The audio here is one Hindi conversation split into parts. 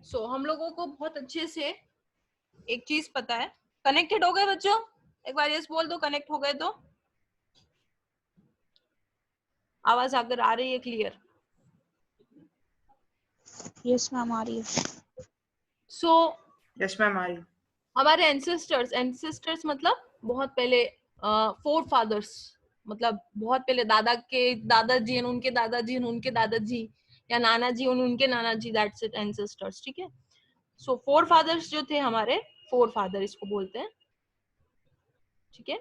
सो हम लोगों को बहुत अच्छे से एक चीज पता है। कनेक्टेड हो गए बच्चों? एक बार यस बोल दो, कनेक्ट हो गए तो। आवाज अगर आ रही है क्लियर? यस मैम आ रही है। सो यस मैम आ रही। हमारे एंसेस्टर्स मतलब बहुत पहले फोर फादर्स, मतलब बहुत पहले दादा के दादाजी, उनके दादाजी, उनके दादाजी, या नाना जी, उनके नाना जी, दैट्स इट एंसेस्टर्स। ठीक है। सो फोर फादर्स जो थे हमारे, फोर फादर इसको बोलते हैं। ठीक है।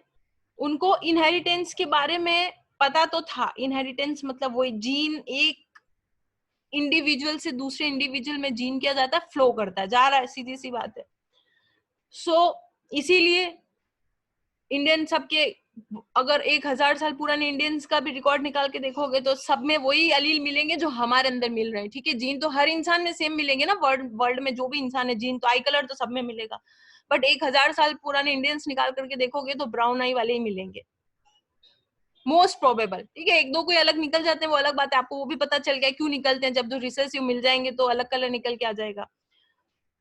उनको इनहेरिटेंस के बारे में पता तो था। इनहेरिटेंस मतलब वो जीन एक इंडिविजुअल से दूसरे इंडिविजुअल में जीन किया जाता है, फ्लो करता है, जा रहा है, सीधी सी बात है। सो इसीलिए इंडियन सबके, अगर 1000 साल पुराने इंडियंस का भी रिकॉर्ड निकाल के देखोगे तो सब में वही अलील मिलेंगे जो हमारे अंदर मिल रहे हैं। ठीक है। जीन तो हर इंसान में सेम मिलेंगे ना, वर्ल्ड में जो भी इंसान है, जीन तो आई कलर तो सब में मिलेगा, बट 1000 साल पुराने इंडियंस निकाल करके देखोगे तो ब्राउन आई वाले ही मिलेंगे मोस्ट प्रोबेबल। ठीक है। एक दो कोई अलग निकल जाते हैं, वो अलग बात है, आपको वो भी पता चल गया क्यों निकलते हैं। जब जो रिसेसिव मिल जाएंगे तो अलग कलर निकल के आ जाएगा।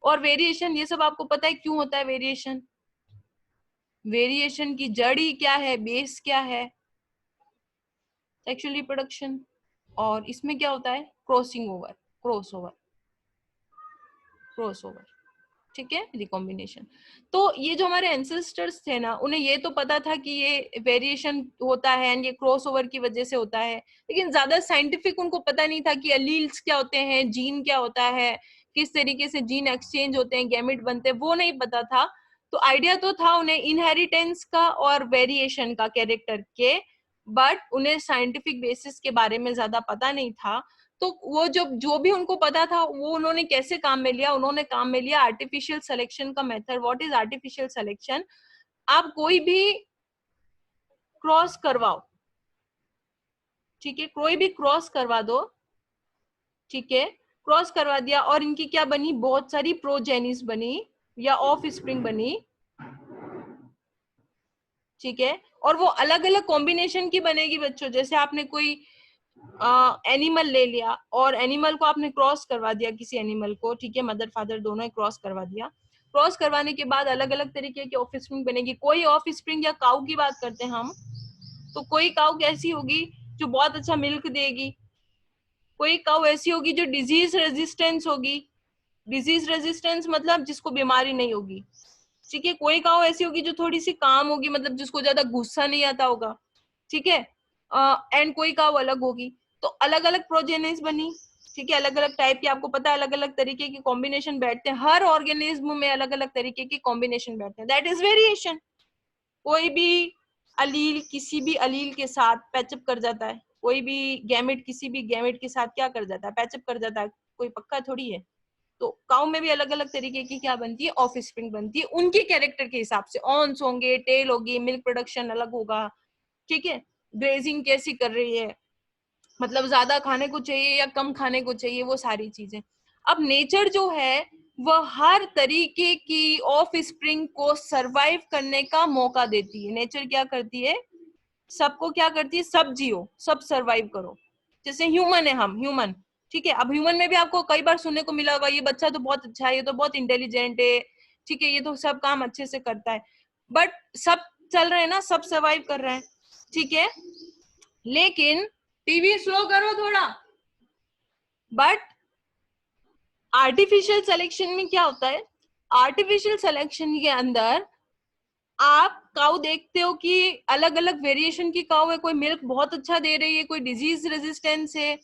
और वेरिएशन, ये सब आपको पता है क्यों होता है वेरिएशन। वेरिएशन की जड़ ही क्या है, बेस क्या है? Sexual reproduction. और इसमें क्या होता है? Crossing over, cross over, cross over. ठीक है। रिकॉम्बिनेशन। तो ये जो हमारे एंसेस्टर्स थे ना, उन्हें ये तो पता था कि ये वेरिएशन होता है एंड ये क्रॉस ओवर की वजह से होता है, लेकिन ज्यादा साइंटिफिक उनको पता नहीं था कि अलील्स क्या होते हैं, जीन क्या होता है, किस तरीके से जीन एक्सचेंज होते हैं, गैमेट बनते हैं, वो नहीं पता था। तो आइडिया तो था उन्हें इनहेरिटेंस का और वेरिएशन का कैरेक्टर के, बट उन्हें साइंटिफिक बेसिस के बारे में ज्यादा पता नहीं था। तो वो जो भी उनको पता था वो उन्होंने कैसे काम में लिया? उन्होंने काम में लिया आर्टिफिशियल सिलेक्शन का method. What is artificial selection? आप कोई भी क्रॉस करवाओ, ठीक है, कोई भी क्रॉस करवा दो, ठीक है, क्रॉस करवा दिया और इनकी क्या बनी? बहुत सारी प्रोजेनिस बनी या ऑफ स्प्रिंग बनी। ठीक है। और वो अलग अलग कॉम्बिनेशन की बनेगी बच्चों। जैसे आपने कोई एनिमल ले लिया और एनिमल को आपने क्रॉस करवा दिया किसी एनिमल को, ठीक है, मदर फादर दोनों ही क्रॉस करवा दिया। क्रॉस करवाने के बाद अलग अलग तरीके की ऑफ स्प्रिंग बनेगी। कोई ऑफ स्प्रिंग या काऊ की बात करते हैं हम, तो कोई काऊ कैसी होगी? जो बहुत अच्छा मिल्क देगी। कोई काऊ ऐसी होगी जो डिजीज रेजिस्टेंस होगी। डिजीज रेजिस्टेंस मतलब जिसको बीमारी नहीं होगी। ठीक है। कोई काऊ ऐसी होगी जो थोड़ी सी काम होगी, मतलब जिसको ज्यादा गुस्सा नहीं आता होगा। ठीक है। एंड कोई काऊ अलग होगी। तो अलग अलग प्रोजेनिस बनी। ठीक है। अलग अलग टाइप की, आपको पता है अलग अलग तरीके की कॉम्बिनेशन बैठते हैं। हर ऑर्गेनिज्म में अलग अलग तरीके की कॉम्बिनेशन बैठते हैं, दैट इज वेरिएशन। कोई भी अलील किसी भी अलील के साथ पैचअप कर जाता है। कोई भी गैमेट किसी भी गैमेट के साथ क्या कर जाता है? पैचअप कर जाता है। कोई पक्का थोड़ी है। तो काउ में भी अलग अलग तरीके की क्या बनती है? ऑफ स्प्रिंग बनती है, उनके कैरेक्टर के हिसाब से। ऑन्स होंगे, टेल होगी, मिल्क प्रोडक्शन अलग होगा। ठीक है। ग्रेजिंग कैसी कर रही है, मतलब ज्यादा खाने को चाहिए या कम खाने को चाहिए, वो सारी चीजें। अब नेचर जो है वह हर तरीके की ऑफ स्प्रिंग को सरवाइव करने का मौका देती है। नेचर क्या करती है? सबको क्या करती है? सब जियो, सब सरवाइव करो। जैसे ह्यूमन है, हम ह्यूमन, ठीक है। अब ह्यूमन में भी आपको कई बार सुनने को मिला होगा, ये बच्चा तो बहुत अच्छा है, ये तो बहुत इंटेलिजेंट है, ठीक है, ये तो सब काम अच्छे से करता है। बट सब चल रहे हैं ना, सब सर्वाइव कर रहे हैं, ठीक है। लेकिन टीवी स्लो करो थोड़ा। बट आर्टिफिशियल सिलेक्शन में क्या होता है? आर्टिफिशियल सिलेक्शन के अंदर आप काऊ देखते हो कि अलग अलग वेरिएशन की काऊ है। कोई मिल्क बहुत अच्छा दे रही है, कोई डिजीज रेजिस्टेंस है,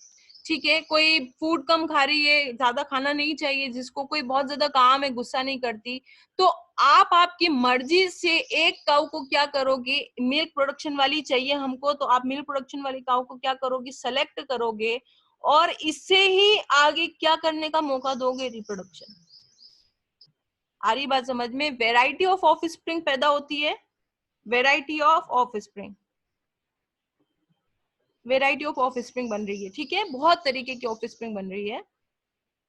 ठीक है, कोई फूड कम खा रही है, ज्यादा खाना नहीं चाहिए, जिसको कोई बहुत ज्यादा काम है, गुस्सा नहीं करती। तो आप आपकी मर्जी से एक काऊ को क्या करोगे? मिल्क प्रोडक्शन वाली चाहिए हमको, तो आप मिल्क प्रोडक्शन वाली काऊ को क्या करोगे? सेलेक्ट करोगे और इससे ही आगे क्या करने का मौका दोगे? रिप्रोडक्शन। आ रही बात समझ में? वेराइटी ऑफ ऑफ स्प्रिंग पैदा होती है। Variety of of spring, variety of of spring बन रही है, ठीक है। बहुत तरीके की ऑफ स्प्रिंग बन रही है।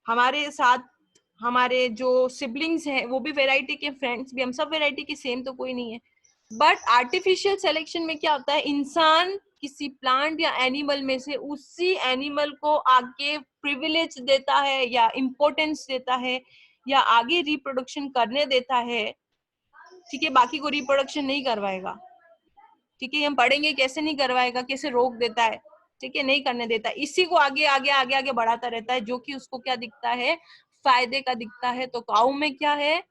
हमारे साथ हमारे जो सिबलिंग्स हैं वो भी वेराइटी के, फ्रेंड्स भी, हम सब वेराइटी के, सेम तो कोई नहीं है। बट आर्टिफिशियल सिलेक्शन में क्या होता है? इंसान किसी प्लांट या एनिमल में से उसी एनिमल को आगे प्रिविलेज देता है या इम्पोर्टेंस देता है या आगे रिप्रोडक्शन करने देता है, ठीक है, बाकी को रिप्रोडक्शन नहीं करवाएगा, ठीक है, हम पढ़ेंगे कैसे नहीं करवाएगा, कैसे रोक देता है, ठीक है, नहीं करने देता, इसी को आगे आगे आगे आगे बढ़ाता रहता है, जो कि उसको क्या दिखता है, फायदे का दिखता है। तो काऊ में क्या है,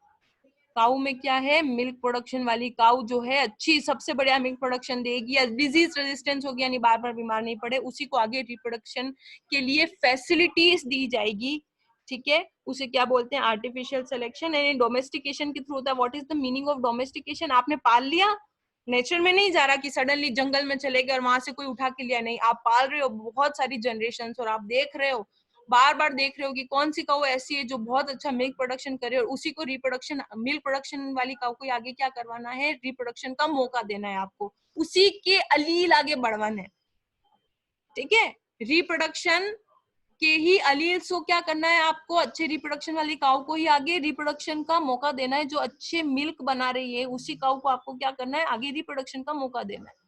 काऊ में क्या है, मिल्क प्रोडक्शन वाली काऊ जो है अच्छी सबसे बढ़िया मिल्क प्रोडक्शन देगी या डिजीज रेजिस्टेंस होगी यानी बार बार बीमार नहीं पड़े, उसी को आगे रिप्रोडक्शन के लिए फैसिलिटीज दी जाएगी, ठीक है, उसे क्या बोलते हैं, आर्टिफिशियल सिलेक्शन एंड डोमेस्टिकेशन के थ्रू होता है। What is the meaning of domestication, आपने पाल लिया, नेचर में नहीं जा रहा कि सडनली जंगल में चले गए और वहां से कोई उठा के लिया, नहीं, आप पाल रहे हो बहुत सारी जनरेशन और आप देख रहे हो, बार बार देख रहे हो कि कौन सी काऊ ऐसी है जो बहुत अच्छा मिल्क प्रोडक्शन करे और उसी को रिप्रोडक्शन, मिल्क प्रोडक्शन वाली काऊ को आगे क्या करवाना है, रिप्रोडक्शन का मौका देना है आपको, उसी के अलील आगे बढ़वाना है, ठीक है, रिप्रोडक्शन के ही अलील्स को क्या करना है आपको, अच्छे रिप्रोडक्शन वाली काऊ को ही आगे रिप्रोडक्शन का मौका देना है, जो अच्छे मिल्क बना रही है उसी काऊ को आपको क्या करना है, आगे रिप्रोडक्शन का मौका देना है।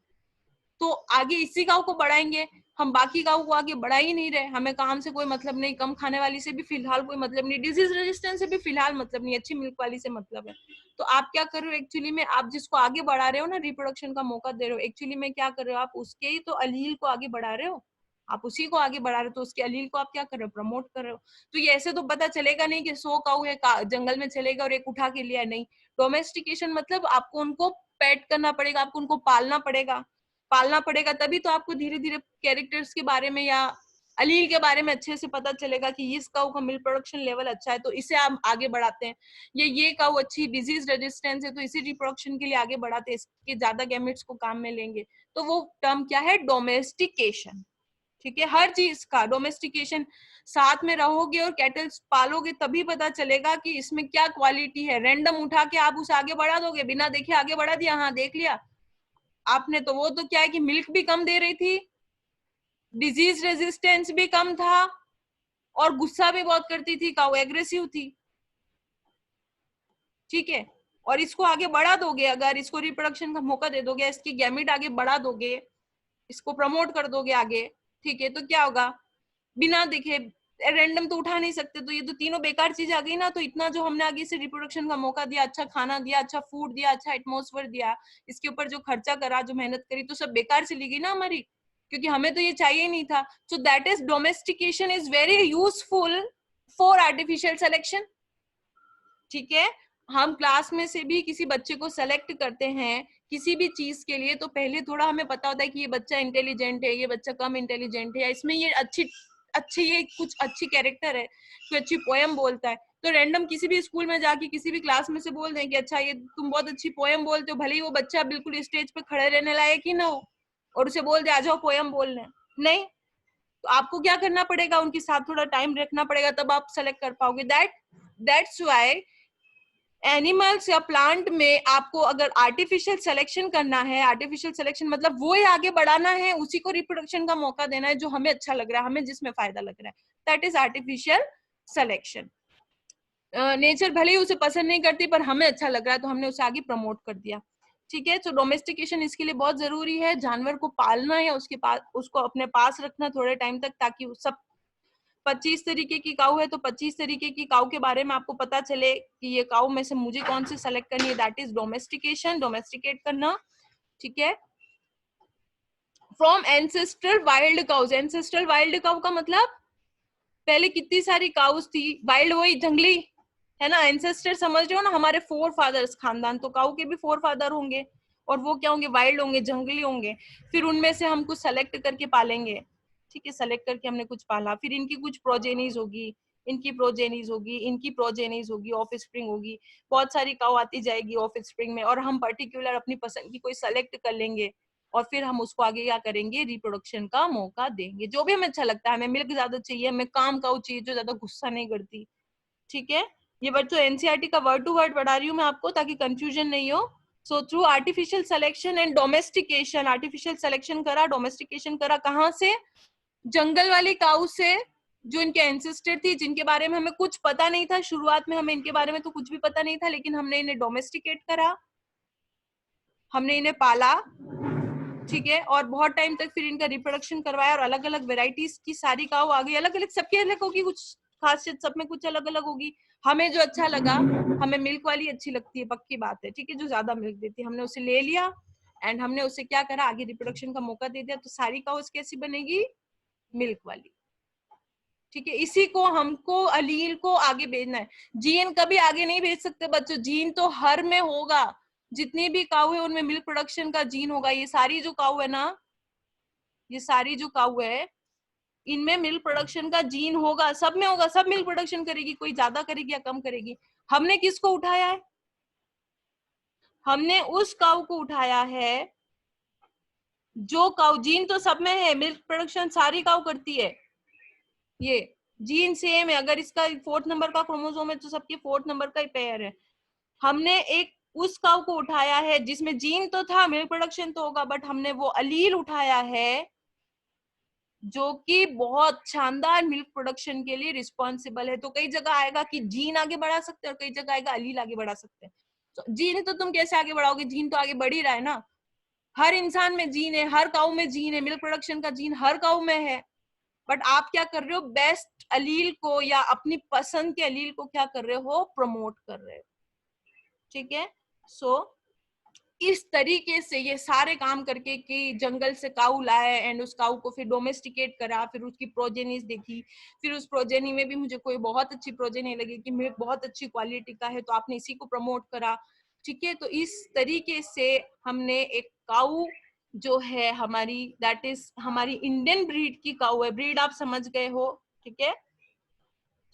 तो आगे इसी काऊ को बढ़ाएंगे, हम बाकी काऊ को आगे बढ़ा ही नहीं रहे, हमें काम से कोई मतलब नहीं, कम खाने वाली से भी फिलहाल कोई मतलब नहीं, डिजीज रेजिस्टेंस से भी फिलहाल मतलब नहीं, अच्छी मिल्क वाली से मतलब है। तो आप क्या कर रहे हो एक्चुअली में, आप जिसको आगे बढ़ा रहे हो ना, रिप्रोडक्शन का मौका दे रहे हो, एक्चुअली में क्या कर रहे हो, आप उसके ही तो अलील को आगे बढ़ा रहे हो, आप उसी को आगे बढ़ा रहे हो, तो उसके अलील को आप क्या कर रहे हो, प्रमोट कर रहे हो। तो ये ऐसे तो पता चलेगा नहीं कि 100 काऊ है, जंगल में चलेगा और एक उठा के लिया, नहीं, डोमेस्टिकेशन मतलब आपको उनको पेट करना पड़ेगा, आपको उनको पालना पड़ेगा, तभी तो आपको धीरे धीरे कैरेक्टर्स के बारे में या अलील के बारे में अच्छे से पता चलेगा कि इस काऊ का मिल्क प्रोडक्शन लेवल अच्छा है तो इसे आप आगे बढ़ाते हैं, ये काऊ अच्छी डिजीज रेजिस्टेंस है तो इसे रिप्रोडक्शन के लिए आगे बढ़ाते हैं, इसके ज्यादा गैमेट्स को काम में लेंगे, तो वो टर्म क्या है, डोमेस्टिकेशन, ठीक है, हर चीज का डोमेस्टिकेशन, साथ में रहोगे और कैटल पालोगे तभी पता चलेगा कि इसमें क्या क्वालिटी है, रैंडम उठा के आप उसे आगे बढ़ा दोगे, बिना देखे आगे बढ़ा दिया, हाँ देख लिया आपने, तो वो तो क्या है कि मिल्क भी कम दे रही थी, डिजीज रेजिस्टेंस भी कम था और गुस्सा भी बहुत करती थी, काऊ एग्रेसिव थी, ठीक है, और इसको आगे बढ़ा दोगे, अगर इसको रिप्रोडक्शन का मौका दे दोगे, इसकी गैमिट आगे बढ़ा दोगे, इसको प्रमोट कर दोगे आगे, ठीक है, तो क्या होगा, बिना देखे रैंडम तो उठा नहीं सकते, तो ये तो तीनों बेकार चीज आ गई ना, तो इतना जो हमने आगे से रिप्रोडक्शन का मौका दिया, अच्छा खाना दिया, अच्छा फूड दिया, अच्छा एटमॉस्फेयर दिया, इसके ऊपर जो खर्चा करा, जो मेहनत करी, तो सब बेकार चली गई ना हमारी, क्योंकि हमें तो ये चाहिए नहीं था। So that is domestication is very useful for artificial selection, ठीक है, हम क्लास में से भी किसी बच्चे को सेलेक्ट करते हैं किसी भी चीज के लिए, तो पहले थोड़ा हमें पता होता है कि ये बच्चा इंटेलिजेंट है, ये बच्चा कम इंटेलिजेंट है, या इसमें ये अच्छी ये कुछ अच्छी कैरेक्टर है, कोई अच्छी पोयम बोलता है, तो रैंडम किसी भी स्कूल में जाके किसी भी क्लास में से बोल दें कि अच्छा ये तुम बहुत अच्छी पोयम बोलते हो, भले ही वो बच्चा बिल्कुल स्टेज पे खड़े रहने लायक ही ना हो, और उसे बोल दे आ जाओ पोयम बोलने, नहीं, तो आपको क्या करना पड़ेगा, उनके साथ थोड़ा टाइम रखना पड़ेगा, तब आप सेलेक्ट कर पाओगे। दैट्स व्हाई एनिमल्स या प्लांट में आपको अगर आर्टिफिशियल सिलेक्शन करना है, आर्टिफिशियल सिलेक्शन मतलब वो ही आगे बढ़ाना है, उसी को रिप्रोडक्शन का मौका देना है जो हमें अच्छा लग रहा है, हमें जिसमें फायदा लग रहा है, that is artificial selection. Nature भले ही उसे पसंद नहीं करती पर हमें अच्छा लग रहा है तो हमने उसे आगे प्रमोट कर दिया, ठीक है। तो डोमेस्टिकेशन इसके लिए बहुत जरूरी है, जानवर को पालना या उसके पास उसको अपने पास रखना थोड़े टाइम तक, ताकि सब 25 तरीके की काऊ है तो 25 तरीके की काऊ के बारे में आपको पता चले कि ये काऊ में से मुझे कौन सी सेलेक्ट करनी है, दैट इज डोमेस्टिकेशन, डोमेस्टिकेट करना, ठीक है। From ancestral wild cows, ancestral wild cow का मतलब पहले कितनी सारी काउज थी, वाइल्ड वही जंगली है ना, एंसेस्टर समझ रहे हो ना, हमारे फोर फादर्स, खानदान, तो काऊ के भी फोर फादर होंगे और वो क्या होंगे, वाइल्ड होंगे, जंगली होंगे, फिर उनमें से हम कुछ सेलेक्ट करके पालेंगे, ठीक है, सेलेक्ट करके हमने कुछ पाला, फिर इनकी कुछ प्रोजेनीज होगी, इनकी प्रोजेनीज होगी, इनकी प्रोजेनीज होगी, ऑफ स्प्रिंग होगी, बहुत सारी काऊ आती जाएगी ऑफ स्प्रिंग में, और हम पर्टिकुलर अपनी पसंद की कोई सेलेक्ट कर लेंगे और फिर हम उसको आगे क्या करेंगे, रिप्रोडक्शन का मौका देंगे, जो भी हमें अच्छा लगता है, हमें मिल्क ज्यादा चाहिए, हमें काम काऊ चाहिए जो ज्यादा गुस्सा नहीं करती, ठीक है। ये बच्चों एनसीईआरटी का वर्ड टू वर्ड पढ़ा रही हूँ मैं आपको ताकि कंफ्यूजन नहीं हो। So through artificial selection and domestication, artificial selection करा, डोमेस्टिकेशन करा, कहाँ से, जंगल वाली काऊ से जो इनके एंसेस्टर थी, जिनके बारे में हमें कुछ पता नहीं था, शुरुआत में हमें इनके बारे में तो कुछ भी पता नहीं था, लेकिन हमने इन्हें डोमेस्टिकेट करा, हमने इन्हें पाला, ठीक है, और बहुत टाइम तक फिर इनका रिप्रोडक्शन करवाया और अलग अलग वेराइटीज की सारी काऊ आ गई, अलग अलग, सबकी अलग होगी कुछ खासियत, सब में कुछ अलग अलग होगी। हमें जो अच्छा लगा, हमें मिल्क वाली अच्छी लगती है, पक्की बात है, ठीक है, जो ज्यादा मिल्क देती है, हमने उसे ले लिया एंड हमने उसे क्या करा, आगे रिप्रोडक्शन का मौका दे दिया, तो सारी काउस कैसी बनेगी, मिल्क वाली। ठीक है, इसी को हमको अलील को आगे भेजना है, जीन कभी आगे नहीं भेज सकते बच्चों, जीन तो हर में होगा, जितनी भी काऊ है उनमें मिल्क प्रोडक्शन का जीन होगा। ये सारी जो काऊ है ना, ये सारी जो काऊ है इनमें मिल्क प्रोडक्शन का जीन होगा, सब में होगा, सब मिल्क प्रोडक्शन करेगी, कोई ज्यादा करेगी या कम करेगी। हमने किसको उठाया है, हमने उस काऊ को उठाया है जो काऊ, जीन तो सब में है, मिल्क प्रोडक्शन सारी काऊ करती है, ये जीन सेम है, अगर इसका 4th नंबर का क्रोमोसोम है तो सबके 4th नंबर का ही पेयर है। हमने एक उस काऊ को उठाया है जिसमें जीन तो था, मिल्क प्रोडक्शन तो होगा, बट हमने वो अलील उठाया है जो कि बहुत शानदार मिल्क प्रोडक्शन के लिए रिस्पॉन्सिबल है। तो कई जगह आएगा कि जीन आगे बढ़ा सकते हैं और कई जगह आएगा अलील आगे बढ़ा सकते हैं। तो जीन तो तुम कैसे आगे बढ़ाओगे, जीन तो आगे बढ़ ही रहा है ना, हर इंसान में जीन है, हर काऊ में जीन है, मिल्क प्रोडक्शन का जीन हर काऊ में है, बट आप क्या कर रहे हो, बेस्ट अलील को या अपनी पसंद के अलील को क्या कर रहे हो, प्रमोट कर रहे हो। ठीक है, सो इस तरीके से ये सारे काम करके कि जंगल से काऊ लाए एंड उस काऊ को फिर डोमेस्टिकेट करा, फिर उसकी प्रोजेनीज देखी, फिर उस प्रोजेनी में भी मुझे कोई बहुत अच्छी प्रोजेनी लगी कि मिल्क बहुत अच्छी क्वालिटी का है, तो आपने इसी को प्रमोट करा। ठीक है, तो इस तरीके से हमने एक काऊ जो है हमारी, दैट इज हमारी इंडियन ब्रीड की काऊ है, ब्रीड आप समझ गए हो। ठीक है,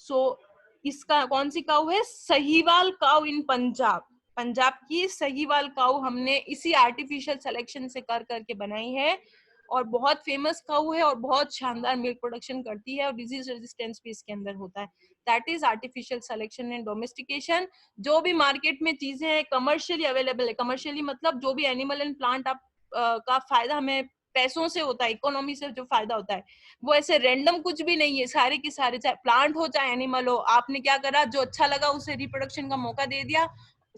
सो इसका कौन सी काऊ है, सहीवाल काऊ इन पंजाब, पंजाब की सहीवाल काऊ हमने इसी आर्टिफिशियल सिलेक्शन से कर करके बनाई है और बहुत फेमस काऊ है और बहुत शानदार मिल्क प्रोडक्शन करती है और डिजीज रेजिस्टेंस भी इसके अंदर होता है। That is artificial selection and domestication. जो भी मार्केट में चीजें कमर्शियली अवेलेबल है, कमर्शियली मतलब जो भी एनिमल एंड प्लांट आप का फायदा हमें पैसों से होता है, इकोनॉमी से जो फायदा होता है, वो ऐसे रैंडम कुछ भी नहीं है, सारे के सारे चाहे प्लांट हो चाहे एनिमल हो, आपने क्या करा, जो अच्छा लगा उसे रिप्रोडक्शन का मौका दे दिया।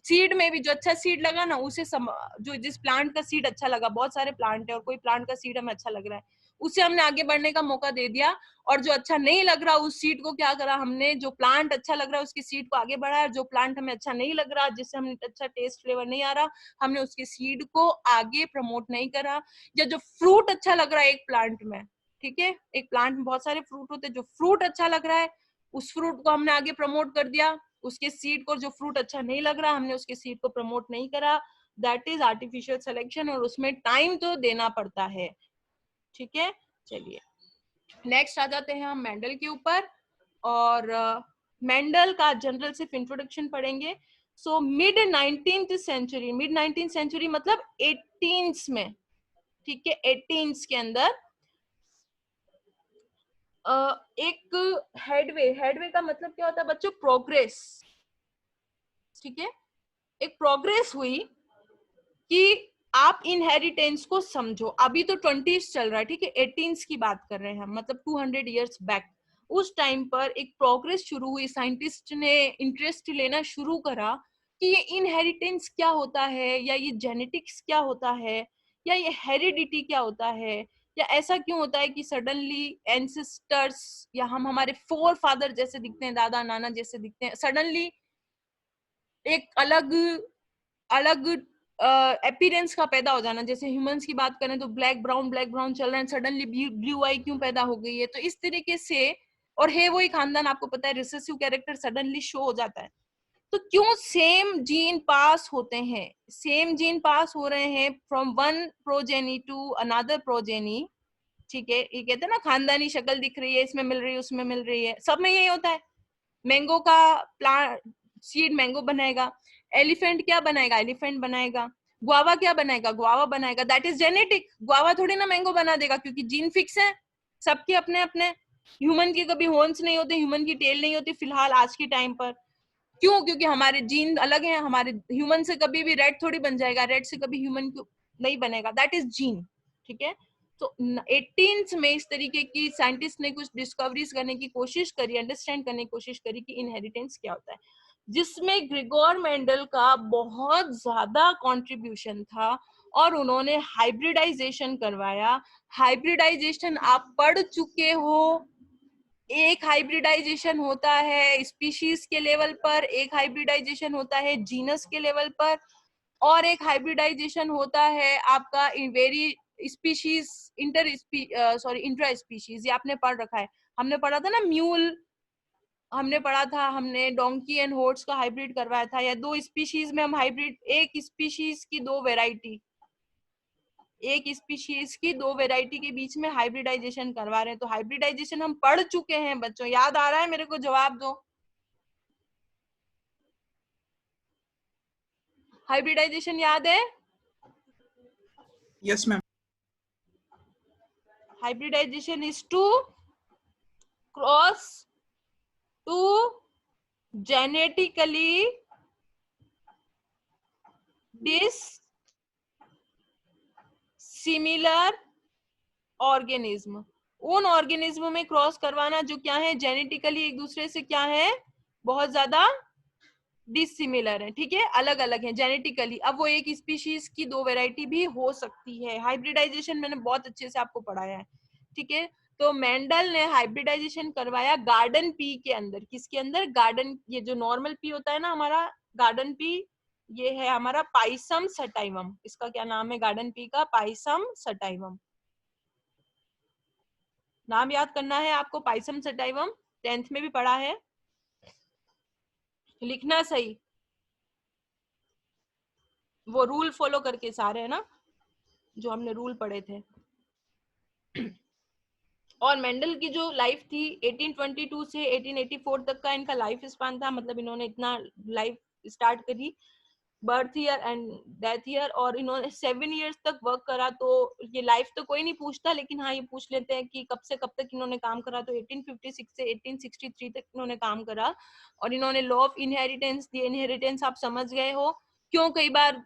सीड में भी जो अच्छा सीड लगा ना उसे जो जिस प्लांट का सीड अच्छा लगा, बहुत सारे प्लांट है और कोई प्लांट का सीड हमें अच्छा लग रहा है, उसे हमने आगे बढ़ने का मौका दे दिया। और जो अच्छा नहीं लग रहा उस सीड को क्या करा हमने, जो प्लांट अच्छा लग रहा है उसकी सीड को आगे बढ़ाया, जो प्लांट हमें अच्छा नहीं लग रहा, जिससे हमें अच्छा टेस्ट फ्लेवर नहीं आ रहा, हमने उसकी सीड को आगे प्रमोट नहीं करा। या जो फ्रूट अच्छा लग रहा है एक प्लांट में, ठीक है, एक प्लांट में बहुत सारे फ्रूट होते हैं, जो फ्रूट अच्छा लग रहा है उस फ्रूट को हमने आगे प्रमोट कर दिया, उसके सीड को, जो फ्रूट अच्छा नहीं लग रहा हमने उसके सीड को प्रमोट नहीं करा। दैट इज आर्टिफिशियल सिलेक्शन और उसमें टाइम तो देना पड़ता है। ठीक है, चलिए नेक्स्ट आ जाते हैं हम मेंडल के ऊपर, और मेंडल का जनरल सिर्फ इंट्रोडक्शन पढ़ेंगे। So mid 19th century, mid 19th century मतलब 18th में, ठीक है, 18th के अंदर एक हेडवे का मतलब क्या होता है बच्चों, प्रोग्रेस। ठीक है, एक प्रोग्रेस हुई कि आप इनहेरिटेंस को समझो। अभी तो 20s चल रहा है, ठीक है, 18s की बात कर रहे हैं हम, मतलब 200 इयर्स बैक। उस टाइम पर एक प्रोग्रेस शुरू हुई, साइंटिस्ट ने इंटरेस्ट लेना शुरू करा कि ये इनहेरिटेंस क्या होता है, या ये जेनेटिक्स क्या होता है, या ये हेरिडिटी क्या होता है, या ऐसा क्यों होता है कि सडनली एंसेस्टर्स या हम हमारे फोर फादर जैसे दिखते हैं, दादा नाना जैसे दिखते हैं, सडनली एक अलग अलग अपीयरेंस का पैदा हो जाना। जैसे ह्यूमंस की बात करें तो ब्लैक ब्राउन चल रहे हैं, सडनली ब्लू आई क्यों पैदा हो गई है, तो इस तरीके से, और है वही खानदान, आपको पता है रिसेसिव कैरेक्टर सडनली शो हो जाता है। तो क्यों सेम जीन पास होते हैं, सेम जीन पास हो रहे हैं from one progeny to another progeny. ठीक है, ये कहते हैं ना खानदानी शक्ल दिख रही है, इसमें मिल रही है उसमें मिल रही है, सब में यही होता है। मैंगो का प्लांट सीड मैंगो बनाएगा, एलिफेंट क्या बनाएगा, एलिफेंट बनाएगा, गुआवा क्या बनाएगा, गुआवा बनाएगा, दैट इज जेनेटिक। गुआवा थोड़ी ना मैंगो बना देगा, क्योंकि जीन फिक्स है सबके अपने अपने। ह्यूमन की कभी हॉर्न्स नहीं होते, ह्यूमन की टेल नहीं होती फिलहाल आज के टाइम पर। क्यों, क्योंकि हमारे जीन अलग हैं, हमारे ह्यूमन से कभी भी रेड थोड़ी बन जाएगा, रेड से कभी ह्यूमन नहीं बनेगा, दैट इज जीन। ठीक है, तो 18th में इस तरीके की साइंटिस्ट ने कुछ डिस्कवरीज करने की कोशिश करी, अंडरस्टैंड करने की कोशिश करी कि इनहेरिटेंस क्या होता है, जिसमें ग्रिगोर मेंडल का बहुत ज्यादा कंट्रीब्यूशन था। और उन्होंने हाइब्रिडाइजेशन करवाया। हाइब्रिडाइजेशन आप पढ़ चुके हो। एक हाइब्रिडाइजेशन होता है स्पीशीज के लेवल पर, एक हाइब्रिडाइजेशन होता है जीनस के लेवल पर, और एक हाइब्रिडाइजेशन होता है आपका वेरी स्पीशीज इंट्रा स्पीशीज। ये आपने पढ़ रखा है, हमने पढ़ा था ना म्यूल, हमने पढ़ा था, हमने डोंकी एंड हॉर्स का हाइब्रिड करवाया था। या दो स्पीशीज में हम हाइब्रिड, एक स्पीशीज की दो वेराइटी, एक स्पीशीज की दो वेराइटी के बीच में हाइब्रिडाइजेशन करवा रहे हैं। तो हाइब्रिडाइजेशन हम पढ़ चुके हैं बच्चों, याद आ रहा है मेरे को? जवाब दो। हाइब्रिडाइजेशन याद है? Yes ma'am. Hybridization is to cross two genetically dissimilar organism. उन ऑर्गेनिज्म में क्रॉस करवाना जो क्या है, जेनेटिकली एक दूसरे से क्या है, बहुत ज्यादा डिसिमिलर है, ठीक है, अलग अलग है जेनेटिकली। अब वो एक स्पीशीज की दो वैरायटी भी हो सकती है। हाइब्रिडाइजेशन मैंने बहुत अच्छे से आपको पढ़ाया है, ठीक है। तो मेंडल ने हाइब्रिडाइजेशन करवाया गार्डन पी के अंदर। किसके अंदर? गार्डन, ये जो नॉर्मल पी होता है ना हमारा, गार्डन पी, ये है हमारा पाइसम सटाइवम। इसका क्या नाम है गार्डन पी का? Pisum sativum. नाम याद करना है आपको, पाइसम सटाइवम, 10th में भी पढ़ा है, लिखना सही, वो रूल फॉलो करके सारे है ना जो हमने रूल पढ़े थे। और मेंडल की जो लाइफ थी 1822 से 1884 तक का इनका लाइफ स्पान था, मतलब इन्होंने इतना लाइफ स्टार्ट करी, birth year and death year, और इन्होंने 7 years तक वर्क करा। तो ये लाइफ तो कोई नहीं पूछता, लेकिन हाँ ये पूछ लेते हैं कि कब से कब तक इन्होंने काम करा। तो 1856 से 1863 तक इन्होंने काम करा। और इन्होंने law of inheritance the. Inheritance आप समझ गए हो, क्यों कई बार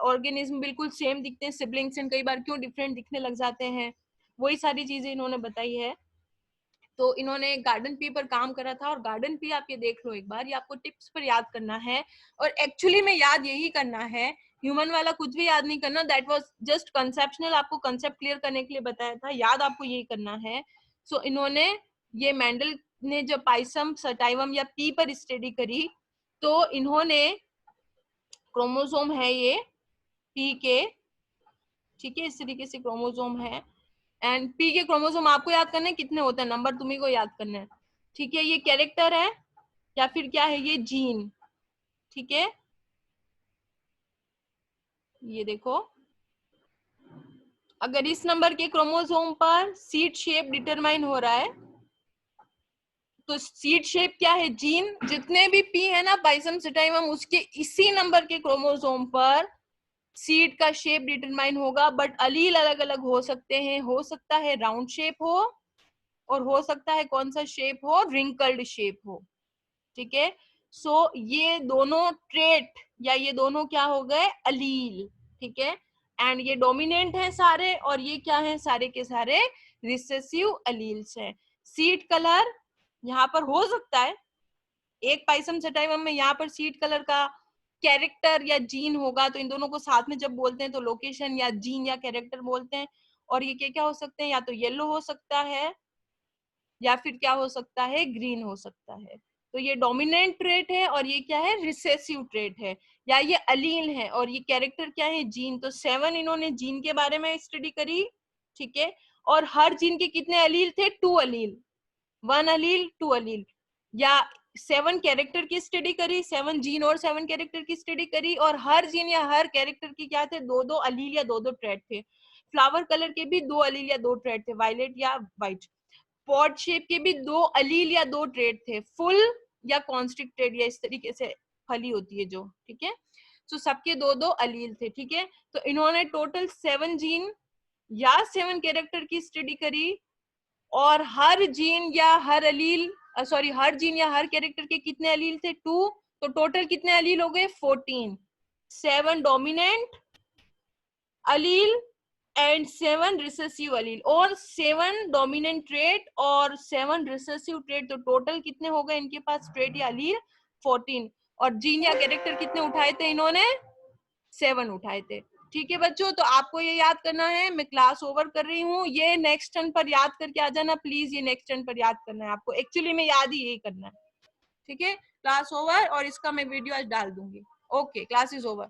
ऑर्गेनिज्म बिल्कुल सेम दिखते हैं सिबलिंग्स, एंड कई बार क्यों डिफरेंट दिखने लग जाते हैं, वही सारी चीजें इन्होंने बताई है। तो इन्होंने गार्डन पी पर काम करा था। और गार्डन पी आप ये देख लो एक बार, ये आपको टिप्स पर याद करना है, और एक्चुअली में याद यही करना है, ह्यूमन वाला कुछ भी याद नहीं करना। दैट वाज जस्ट कंसेप्शनल, आपको कंसेप्ट क्लियर करने के लिए बताया था, याद आपको यही करना है। सो इन्होंने, ये मेंडल ने जब पाइसम सटाइवम या पी पर स्टडी करी, तो इन्होंने क्रोमोसोम है ये पी के, ठीक है, इस तरीके से क्रोमोसोम है। एंड पी के क्रोमोसोम आपको याद करने कितने होते हैं, नंबर तुम्ही को याद करना है, ठीक है। ये कैरेक्टर है या फिर क्या है, ये जीन, ठीक है। ये देखो, अगर इस नंबर के क्रोमोसोम पर सीड शेप डिटरमाइन हो रहा है, तो सीड शेप क्या है, जीन। जितने भी पी है ना पाइसम सटाइवम, उसके इसी नंबर के क्रोमोसोम पर सीड का शेप डिटरमाइन होगा। बट अलील अलग अलग हो सकते हैं, हो सकता है राउंड शेप हो, और हो सकता है कौन सा शेप हो, रिंकल्ड शेप हो, ठीक है। सो ये दोनों ट्रेट या ये दोनों क्या हो गए, अलील, ठीक है। एंड ये डोमिनेंट है सारे, और ये क्या है, सारे के सारे रिसेसिव अलील्स हैं। सीड कलर यहाँ पर हो सकता है, एक पाइसम सटाइवम में यहाँ पर सीड कलर का कैरेक्टर या जीन होगा, तो इन दोनों को साथ में जब बोलते हैं तो लोकेशन या जीन या कैरेक्टर बोलते हैं। और ये क्या क्या हो सकते हैं, या तो येलो हो सकता है, या फिर क्या हो सकता है, ग्रीन हो सकता है। तो ये डोमिनेंट ट्रेट है, और ये क्या है, रिसेसिव ट्रेट है, या ये अलील है, और ये कैरेक्टर क्या है, जीन। तो 7 इन्होंने जीन के बारे में स्टडी करी, ठीक है। और हर जीन के कितने अलील थे, 2 अलील, 1 अलील 2 अलील। या 7 कैरेक्टर की स्टडी करी, 7 जीन और 7 कैरेक्टर की स्टडी करी, और हर जीन या हर कैरेक्टर की क्या थे, 2 अलील या 2 ट्रेट थे। फ्लावर कलर के भी 2 अलील या 2 ट्रेट थे, वायलेट या व्हाइट। पॉट शेप के भी 2 अलील या 2 ट्रेट थे, फुल या कॉन्स्ट्रिक्टेड, या इस तरीके से फली होती है जो, ठीक है। तो सबके 2 अलील थे, ठीक है। तो इन्होंने टोटल 7 जीन या 7 कैरेक्टर की स्टडी करी, और हर जीन या हर अलील, सॉरी, हर जीन या हर कैरेक्टर के कितने अलील थे, 2। तो टोटल कितने अलील हो गए, 14। 7 डोमिनेंट अलील एंड 7 रिसेसिव अलील, और 7 डोमिनेंट ट्रेट और 7 रिसेसिव ट्रेट। तो टोटल कितने हो गए इनके पास ट्रेट या अलील, 14। और जीन या कैरेक्टर कितने उठाए थे इन्होंने, 7 उठाए थे। ठीक है बच्चों, तो आपको ये याद करना है। मैं क्लास ओवर कर रही हूँ, ये नेक्स्ट टर्न पर याद करके आ जाना प्लीज। ये नेक्स्ट टर्न पर याद करना है आपको, एक्चुअली में याद ही यही करना है। ठीक है, क्लास ओवर, और इसका मैं वीडियो आज डाल दूंगी। Okay, class is over.